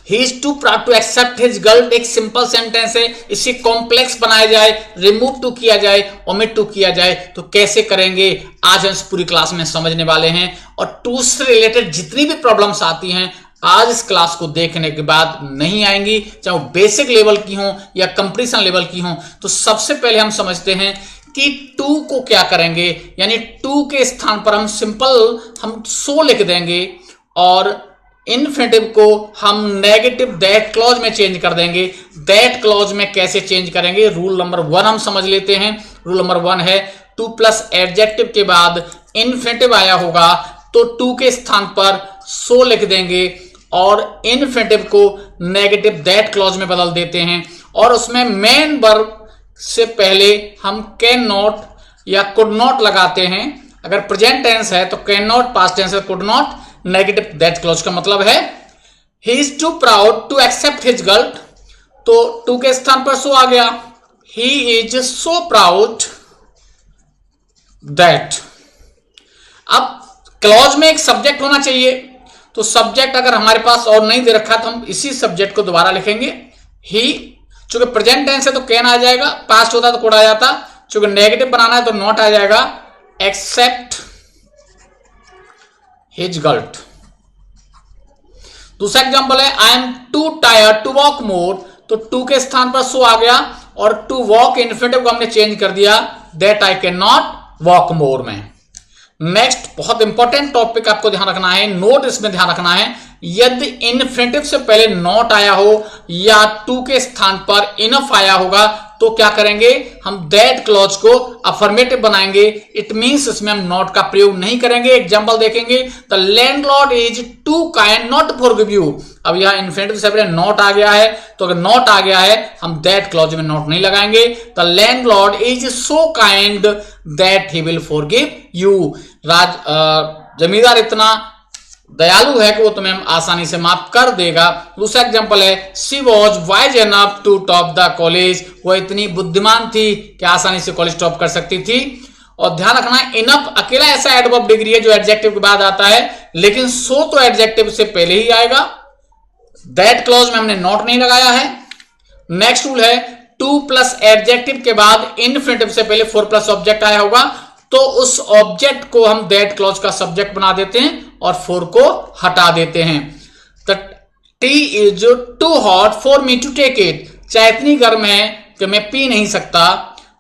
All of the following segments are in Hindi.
He is too proud to accept his girl एक सिंपल सेंटेंस है, इसे कॉम्प्लेक्स बनाया जाए, रिमूव टू किया जाए, ओमिट टू किया जाए, तो कैसे करेंगे आज हम इस पूरी क्लास में समझने वाले हैं। और टू से रिलेटेड जितनी भी प्रॉब्लम्स आती हैं आज इस क्लास को देखने के बाद नहीं आएंगी, चाहे वो बेसिक लेवल की हो या कंपटीशन लेवल की हो। तो सबसे पहले हम समझते हैं कि टू को क्या करेंगे, यानी टू के स्थान पर हम सिंपल हम सो लिख देंगे और इन्फिनिटिव को हम नेगेटिव दैट क्लॉज में चेंज कर देंगे। दैट क्लॉज में कैसे चेंज करेंगे, रूल नंबर 1 हम समझ लेते हैं। रूल नंबर 1 है टू प्लस एडजेक्टिव के बाद इन्फिनिटिव आया होगा तो टू के स्थान पर सो लिख देंगे और इन्फिनिटिव को नेगेटिव दैट क्लॉज में बदल देते हैं और उसमें मेन वर्ब से पहले हम कैन नॉट या कुड नॉट लगाते हैं। अगर प्रेजेंट टेंस है तो कैन नॉट, पास्ट टेंस है could not, negative that clause का मतलब है he is too proud to accept his girl, तो टू के स्थान पर सो आ गया, he is so proud that. अब क्लॉज में एक सब्जेक्ट होना चाहिए, तो सब्जेक्ट अगर हमारे पास और नहीं दे रखा तो हम इसी सब्जेक्ट को दोबारा लिखेंगे ही। चूंकि प्रेजेंट टेंस है तो कैन आ जाएगा, पास्ट होता तो कुड आ जाता, चूंकि नेगेटिव बनाना है तो नॉट आ जाएगा, एक्सेप्ट हिज गर्ल। दूसरा एग्जांपल है I am too tired to walk more, तो टू के स्थान पर सो आ गया और टू वॉक इन्फिनिटिव को हमने चेंज कर दिया that I can not walk more में। नेक्स्ट बहुत इंपॉर्टेंट टॉपिक आपको ध्यान रखना है, नोट इसमें ध्यान रखना है, यदि इन्फिनिटिव से पहले नॉट आया हो या टू के स्थान पर इनफ आया होगा तो क्या करेंगे, हम दैट क्लॉज को अफर्मेटिव बनाएंगे। इट मींस इसमें हम नॉट का प्रयोग नहीं करेंगे। एग्जांपल देखेंगे, the landlord is too kind not to forgive you. अब यहां इन्फिनिटिव से पहले नॉट आ गया है, तो अगर नॉट आ गया है हम दैट क्लॉज में नॉट नहीं लगाएंगे। The landlord is so kind that he will forgive you. जमींदार इतना दयालु है कि वो तुम्हें आसानी से माफ कर देगा। दूसरा एग्जांपल है she was wise enough to top the college, वो इतनी बुद्धिमान थी कि आसानी से कॉलेज टॉप कर सकती थी। और ध्यान रखना है इनफ अकेला ऐसा एडवर्ब डिग्री है जो एडजेक्टिव के बाद आता है, लेकिन सो तो एडजेक्टिव से पहले ही आएगा। दैट क्लॉज में हमने नॉट नहीं लगाया है। नेक्स्ट रूल है टू प्लस एडजेक्टिव के बाद इन्फिनिटिव से पहले फोर प्लस ऑब्जेक्ट आया होगा तो उस ऑब्जेक्ट को हम दैट क्लॉज का सब्जेक्ट बना देते हैं और फोर को हटा देते हैं। The tea is too hot for me to take it, चाय इतनी गर्म है कि मैं पी नहीं सकता,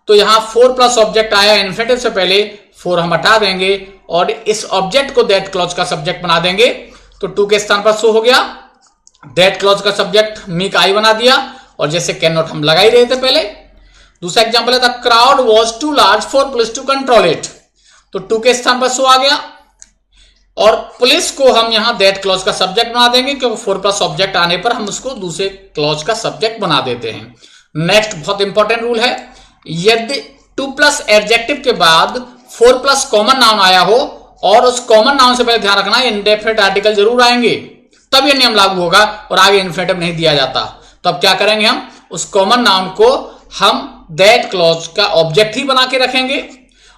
तो यहां फोर प्लस ऑब्जेक्ट आया इन्फिनिटिव से पहले, फोर हम हटा देंगे और इस ऑब्जेक्ट को दैट क्लॉज का सब्जेक्ट बना देंगे। तो टू के स्थान पर सो हो गया, दैट क्लॉज का सब्जेक्ट मी का आई बना दिया और जैसे कैन नॉट हम लगा ही रहे थे पहले। दूसरा एग्जांपल है the crowd was too large for police to control it, तो टू के स्थान पर सो आ गया और पुलिस को हम यहां दैट क्लॉज का सब्जेक्ट बना देंगे क्योंकि फोर प्लस ऑब्जेक्ट आने पर हम उसको दूसरे क्लॉज का सब्जेक्ट बना देते हैं। नेक्स्ट बहुत इंपॉर्टेंट रूल है, यदि टू प्लस एडजेक्टिव के बाद फोर प्लस कॉमन नाउन आया हो और उस कॉमन नाउन से पहले ध्यान रखना इंडेफिनिट आर्टिकल जरूर आएंगे तब यह नियम लागू होगा और आगे इन्फिनिटिव नहीं दिया जाता। तो अब क्या करेंगे, हम उस कॉमन नाउन को हम दैट क्लॉज का ऑब्जेक्ट ही बना के रखेंगे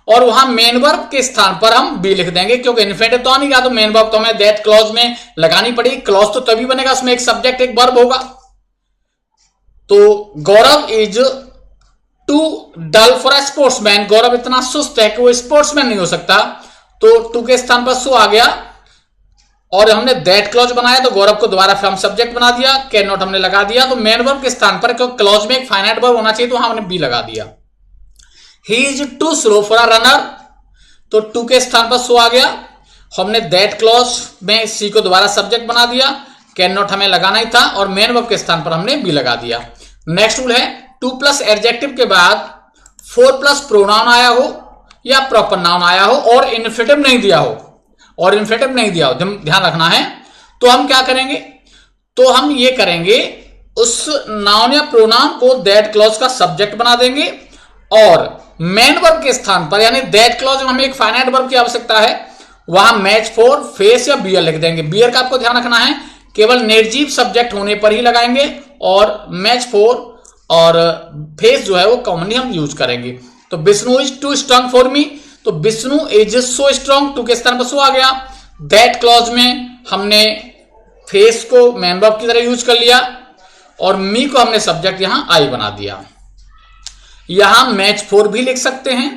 और वहां मेन वर्ब के स्थान पर हम बी लिख देंगे क्योंकि इन्फिनिटिव तो आ नहीं गया तो मेन वर्ब तो हमें दैट क्लॉज में लगानी पड़ेगी। क्लॉज तो तभी बनेगा उसमें एक सब्जेक्ट एक वर्ब होगा। तो Gaurav is too dull for a sportsman, Gaurav इतना सुस्त है कि वो स्पोर्ट्समैन नहीं हो सकता, तो टू के स्थान पर सो आ गया और हमने दैट क्लॉज बनाया तो गौरव को दोबारा फिर हम सब्जेक्ट बना दिया, कैन नॉट हमने लगा दिया, तो मेन वर्ब के स्थान पर क्योंकि क्लॉज में एक फाइनाइट वर्ब होना चाहिए तो हमने बी लगा दिया। He is too slow for a runner, तो टू के स्थान पर सो आ गया, हमने दैट क्लॉज में सी को दोबारा सब्जेक्ट बना दिया, कैन नॉट हमें लगाना ही था और मेन वर्ब के स्थान पर हमने बी लगा दिया। नेक्स्ट रूल है टू प्लस एडजेक्टिव के बाद फोर प्लस प्रोनाउन आया हो या प्रॉपर नाउन आया हो और इन्फिनिटिव नहीं दिया हो ध्यान रखना है। तो हम क्या करेंगे, तो हम ये करेंगे उस नाउन या प्रोनाउन को दैट क्लॉज का सब्जेक्ट बना देंगे और मेन वर्ब के स्थान पर यानी दैट क्लॉज में हमें एक फाइनाइट वर्ब की आवश्यकता है, वहां मैच फॉर फेस या बियर लिख देंगे। बियर का आपको ध्यान रखना है केवल निर्जीव सब्जेक्ट होने पर ही लगाएंगे और मैच फॉर और फेस जो है वो कॉमनली हम यूज करेंगे। तो Vishnu is too strong for me, तो Vishnu is so strong, too के स्थान पर सो आ गया। दैट क्लॉज में हमने फेस को मैन वर्ब की तरह यूज कर लिया और मी को हमने सब्जेक्ट यहां आई बना दिया। यहां मैच फॉर भी लिख सकते हैं।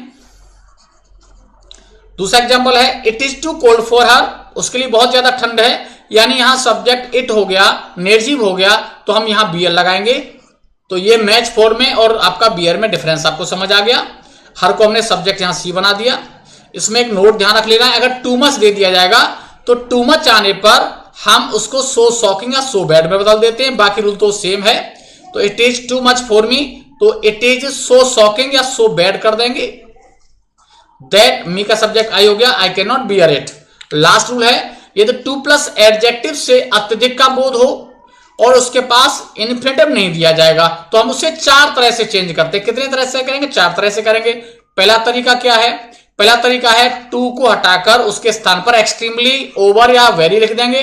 दूसरा एग्जांपल है it is too cold for her, उसके लिए बहुत ज्यादा ठंड है, यानी यहां सब्जेक्ट इट हो गया, निर्जीव हो गया, तो हम यहां बियर लगाएंगे। तो ये मैच फॉर में और आपका बियर में डिफरेंस आपको समझ आ गया। हर को हमने सब्जेक्ट यहां सी बना दिया। इसमें एक नोट ध्यान रख लेना है, अगर टू मच दे दिया जाएगा तो टू मच आने पर हम उसको सो शॉकिंग या सो बैड में बदल देते हैं, बाकी रूल तो सेम है। तो it is too much for me, तो इट इज सो शॉकिंग या सो बैड कर देंगे। दैट मी का सब्जेक्ट आई हो गया, आई can not bear it. Last rule है यदि टू प्लस एडजेक्टिव से अत्यधिक का बोध हो और उसके पास इन्फिनेटिव नहीं दिया जाएगा तो हम उसे 4 तरह से चेंज करते हैं। कितने तरह से करेंगे? 4 तरह से करेंगे। पहला तरीका क्या है? पहला तरीका है टू को हटाकर उसके स्थान पर एक्सट्रीमली, ओवर या वेरी लिख देंगे।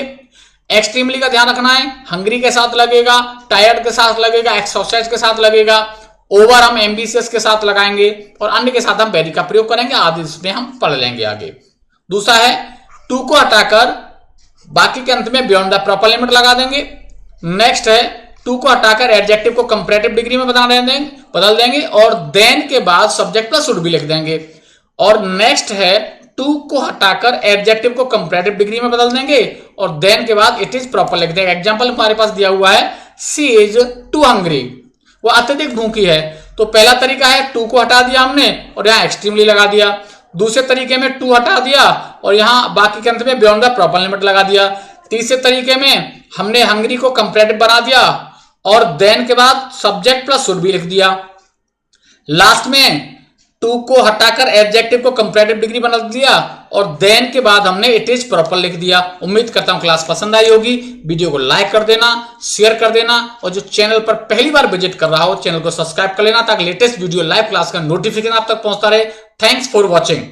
एक्सट्रीमली का ध्यान रखना है, हंग्री के साथ लगेगा, टायर्ड के साथ लगेगा, एक्सरसाइज के साथ लगेगा। ओवर हम एम्बिशियस के साथ लगाएंगे और अन्य के साथ हम वेरी का प्रयोग करेंगे। आदि इसमें हम पढ़ लेंगे आगे। दूसरा है टू को हटाकर बाकी के अंत में बियॉन्ड द प्रॉपर लिमिट लगा देंगे। नेक्स्ट है टू को हटाकर एडजेक्टिव को कंपैरेटिव डिग्री में बदल देंगे और देन के बाद सब्जेक्ट प्लस शुड भी लिख देंगे। और नेक्स्ट है टू को हटाकर एडजेक्टिव को कंपैरेटिव डिग्री में बदल देंगे और देन के बाद इट इज प्रॉपर लिख देंगे। एग्जांपल हमारे पास दिया हुआ है सी इज टू हंग्री, वो अत्यधिक भूखी है। तो पहला तरीका है टू को हटा दिया हमने और यहां एक्सट्रीमली लगा दिया। दूसरे तरीके में टू हटा दिया और यहां बाकी के अंत में बियॉन्ड द प्रॉपर लिमिट लगा दिया। तीसरे तरीके में हमने हंग्री को कंपैरेटिव बना दिया और देन के बाद सब्जेक्ट प्लस शुड भी लिख दिया। लास्ट में टू को हटाकर एडजेक्टिव को कंपैरेटिव डिग्री बना दिया और देन के बाद हमने इट इज प्रॉपर लिख दिया। उम्मीद करता हूं क्लास पसंद आई होगी। वीडियो को लाइक कर देना, शेयर कर देना और जो चैनल पर पहली बार विजिट कर रहा हो चैनल को सब्सक्राइब कर लेना ताकि लेटेस्ट वीडियो लाइव क्लास का नोटिफिकेशन आप तक पहुंचता रहे। Thanks for watching.